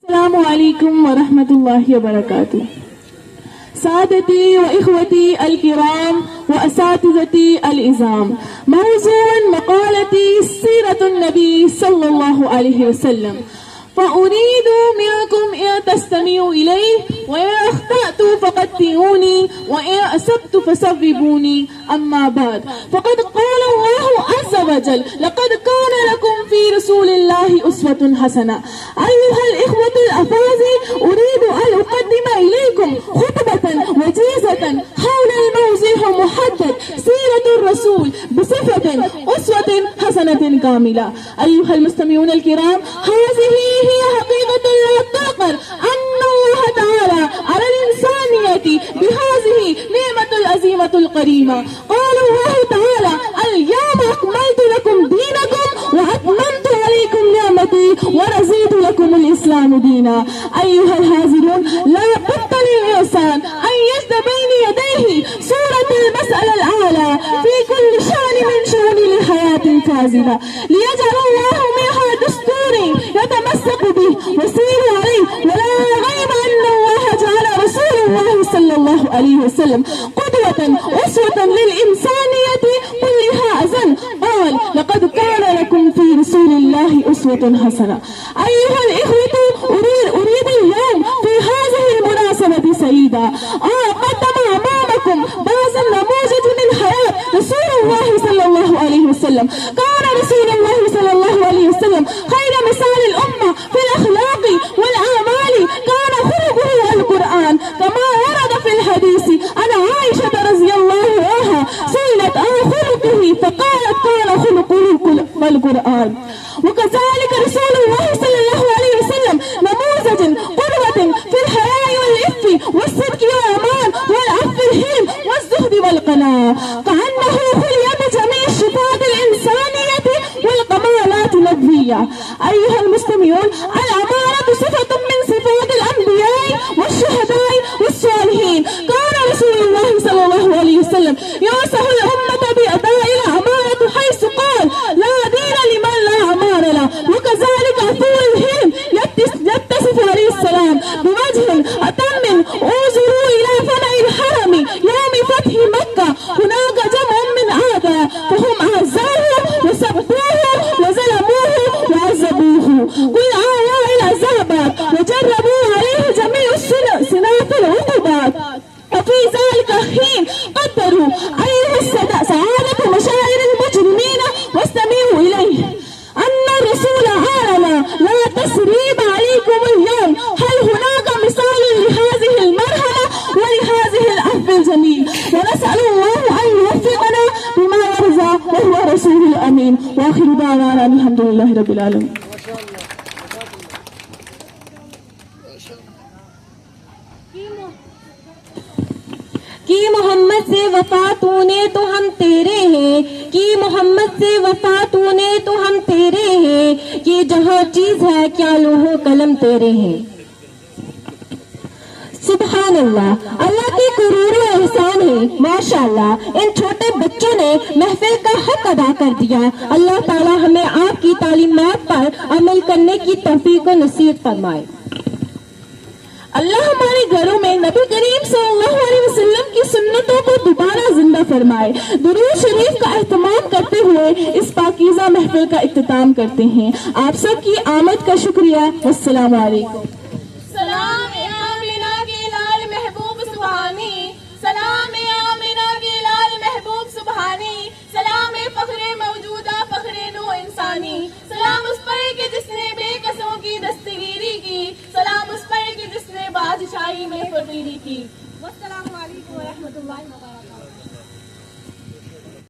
السلام علیکم ورحمۃ اللہ وبرکاتہ. سادتي وإخوتي الكرام وأساتذتي العظام، موضوع مقالتي سيرة النبي صلى الله عليه وسلم، فأريد منكم إن تستمعوا إليه، وإن أخطأت فقدروني، وإن أصبت فصوبوني. أما بعد، فقد قال الله عز وجل: لقد كان لكم في رسول الله أسوة حسنة. أيها الإخوة الأفاضل، أريد أن أقدم إليكم خطبة وجيزة حول الموضوع محدد سيرة الرسول بصفة أسوة حسنة كاملة. أيها المستمعون الكرام، هذه هي حقيقة لا تغفر أن الله تعالى على الإنسانية بهذه نعمة العظيمة الكريمة. قال الله تعالى: اليوم أكملت لكم دينكم وأتممت عليكم نعمتي ورضيت لكم الإسلام دينا. أيها الحاضرون، لا بد للإنسان أن يجد بين يديه صورة المسألة الأعلى في كل شأن من شؤون الحياة الفاضلة، ليجعل الله منها دستور يتمسك به وسير عليه. ولا غيب أن الله جعل رسول الله صلى الله عليه وسلم قدوة أسوة للإنسانية كلها أذن. قال: لقد كان لكم في رسول الله أسوة حسنة. أيها الإخوة، أريد اليوم في هذه المناسبة سعيدة أقدم أمامكم بعض النموذج من حياة رسول الله صلى الله عليه وسلم. كان رسول الله صلى الله عليه وسلم خير مثال الأمة في الأخلاق والأعمال. كان خلقه القرآن كما ورد في الحديث عن عائشة رضي الله عنها، سئلت عن خلقه فقالت: كان خلقه القرآن. وكذلك رسول الله صلى الله عليه وسلم نموذج قدوة في الحياء والعفة والصدق والأمان والعفو الحلم والزهد والقناعة، كأنه خلق بجميع صفات الإنسانية والكمالات النبوية. أيها المستمعون، الأمانة صفة من صفات الأنبياء والشهداء والصالحين. كان رسول الله صلى الله عليه وسلم ينصح الأمة بأداء الأمانة، حيث قال: لا دين لمن لا أمانة له. وكذلك عفو الحلم يتصف عليه السلام بوجه أتم. انظروا إلى فناء الحرم يوم فتح مكة، هناك جمع من أعداء فهم أعزاؤه وسبوه وظلموه وعذبوه. قل آياء العذابات وجربوا عليه جميع صناف العقوبات، وفي ذلك حين قدروا أيها سعادة مشاعر المجرمين. واستمعوا إليه أن الرسول أعلن: لا تثريب عليكم اليوم. هل هناك مثال لهذه المرحلة ولهذه العفو الجميل؟ ونسأل الله أن يوفقنا بما يرضى وهو رسول الأمين. وآخر دعوانا الحمد لله رب العالمين. کی محمد سے وفا تو نے تو ہم تیرے ہیں، کی محمد سے وفا تو نے تو ہم تیرے ہیں، یہ جہاں چیز ہے کیا لوح و قلم تیرے ہیں. سبحان اللہ، اللہ کی کرور و احسان ہے. ماشاء اللہ، ان چھوٹے بچوں نے محفل کا حق ادا کر دیا. اللہ تعالی ہمیں آپ کی تعلیمات پر عمل کرنے کی توفیق و نصیب فرمائے. اللہ ہمارے گھروں میں نبی کریم صلی اللہ علیہ وسلم کی سنتوں کو دوبارہ زندہ فرمائے. درود شریف کا اہتمام کرتے ہوئے اس پاکیزہ محفل کا اختتام کرتے ہیں. آپ سب کی آمد کا شکریہ. والسلام علیکم. سلام آمینہ کے لال محبوب سبحانی، سلام آمینہ کے لال محبوب سبحانی، سلام فخر موجودہ فخر نو انسانی، سلام اس پر کہ جس نے بے قصوں کی دستگیری کی، سلام اس پر کہ جس نے بادشاہی میں فقیری کی. والسلام علیکم ورحمۃ اللہ وبرکاتہ.